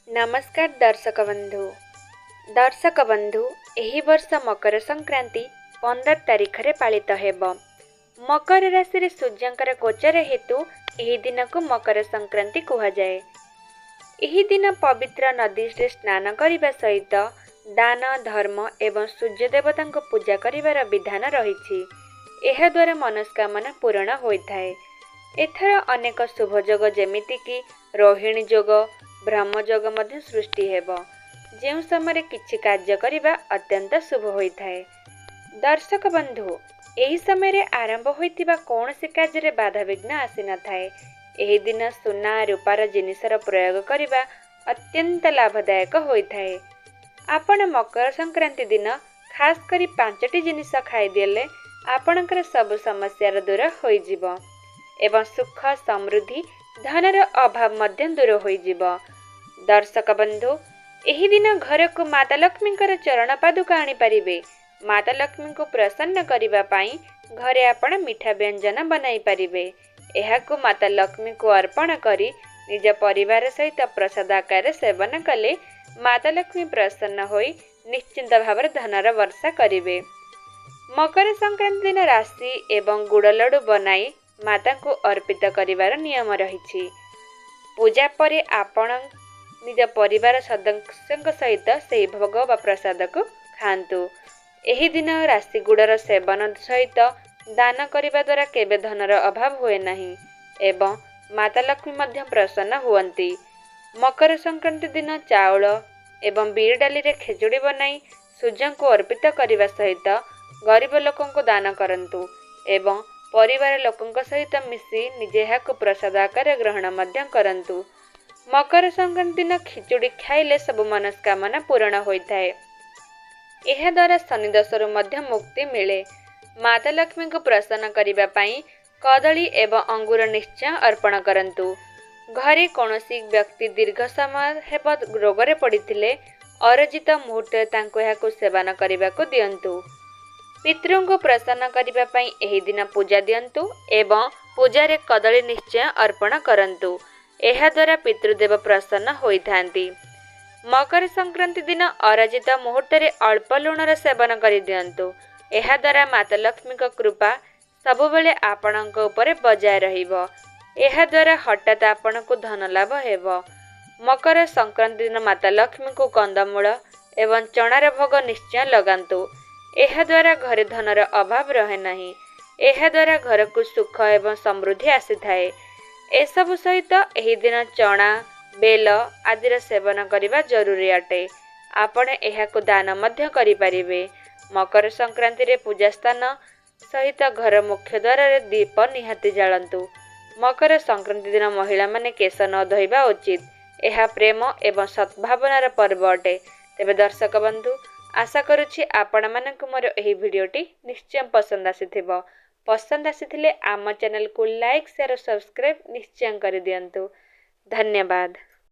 नमस्कार दर्शक बंधु एही वर्ष मकर संक्रांति 15 तारिख रे पालित हेब। मकर राशि रे सूर्यंकर गोचर हेतु एही दिन को मकर संक्रांति कहा जाए। एही दिन पवित्र नदी रे स्नान करने सहित दान धर्म एवं सूर्य देवता को पूजा करिवार विधान रही। एहा द्वारा मनस्कामना पूर्ण होइथाए। एथर अनेक शुभयोग जेमिति कि रोहिणी जोग ब्रह्म जोग मध्य सृष्टि हेब, जो समय किछि कार्य करिबा अत्यंत शुभ होइथाए। दर्शक बंधु एही समय आरंभ होइतिबा कौनसी कार्य रे बाधा विघ्न आसी न थाए। एही दिन सुना रूपार जिनिसर प्रयोग करिबा अत्यंत लाभदायक होइथाए। आपण मकर संक्रांति दिन खास करी 5टी जिनिस खाई देले आपणकर सब समस्या दूर होइजिबो एवं सुख समृद्धि धनर अभाव मध्य दूर होइजिब। दर्शक बंधु एही दिन घर को माता लक्ष्मी चरण पादुका आनी पारिबे। माता लक्ष्मी को प्रसन्न करिबा पाई घरे आपण मीठा व्यंजन बनाई पारिबे। एहाकु माता लक्ष्मी को अर्पण करी निज परिवार सहित प्रसाद आकार सेवन कले माता लक्ष्मी प्रसन्न होई निश्चिंत भाव धनर वर्षा करिबे। मकर संक्रांति दिन राशि एवं गुड़ लड्डू बनाई माता को अर्पित करिवार नियम रही। पूजा परे आपण निज परिवार सदस्य सहित से भोग व प्रसाद को खांतु। एही दिन राशि गुड़र सेवन सहित दान करिबा द्वारा केबे धनर अभाव हुए नहीं एवं माता लक्ष्मी मध्य प्रसन्न हुअंती। मकर संक्रांति दिन चाउल एवं बीर डाली रे खेचुड़ी बनाई सूर्य को अर्पित करने सहित गरीब लोकों को दान करंतु एवं परिवार लोकों सहित मिसी निजे को प्रसाद आकार ग्रहण मध्य करंतु। मकर संक्रांति दिन खिचुड़ी खाइले सब मनस्कामना पूर्ण होइथाए। एहा द्वारा शनि दोषरु मध्य मुक्ति मिले। माता लक्ष्मी को प्रसन्न करिबा पाई कदली एवं अंगूर निश्चय अर्पण करंतु। घरे कौनसी व्यक्ति दीर्घ समय हेब रोगरे पड़िथिले अरजित मुहूर्त तांको एहाकु सेवन करिबाकु दियंतु। पितृ को प्रसन्न करिबा पाई एही दिन पूजा दियंतु एवं पूजारे कदली निश्चय अर्पण करंतु। एहा द्वारा पितृदेव प्रसन्न होइथांती। मकर संक्रांति दिन अरजित मुहूर्त रे अल्प लुणर सेवन करि दियंतु। एहा द्वारा माता लक्ष्मी को कृपा सबुबेले आपणक उपरे बजाय रहिबो। एहा द्वारा हठात आपण को धन लाभ हेबो। मकर संक्रांति दिन माता लक्ष्मी को कंदमूल एवं चणार भोग निश्चय लगांतु। एहा द्वारा घरे धनर अभाव रहे नहीं। एहा द्वारा घर को सुख एवं समृद्धि आसी थाए। एसबु सहित एही दिन चना बेल आदिर सेवन करने जरूरी अटे। आपण एहाकु दान मध्य करि परिबे। मकर संक्रांति रे पूजा स्थान सहित घर मुख्य द्वार रे दीप निहाती जालंतु। मकर संक्रांति दिन महिला माने केश न धोइबा उचित। एहा प्रेम एवं सद्भावनार पर्व अटे। तेबे दर्शक बंधु आशा करुछि आपण मानकु मोर एही भिडियोटी निश्चय पसंद आसीथिबो। पसंद आसीथिले आम चैनल को लाइक शेयर और सब्सक्राइब निश्चय कर दियंतु। धन्यवाद।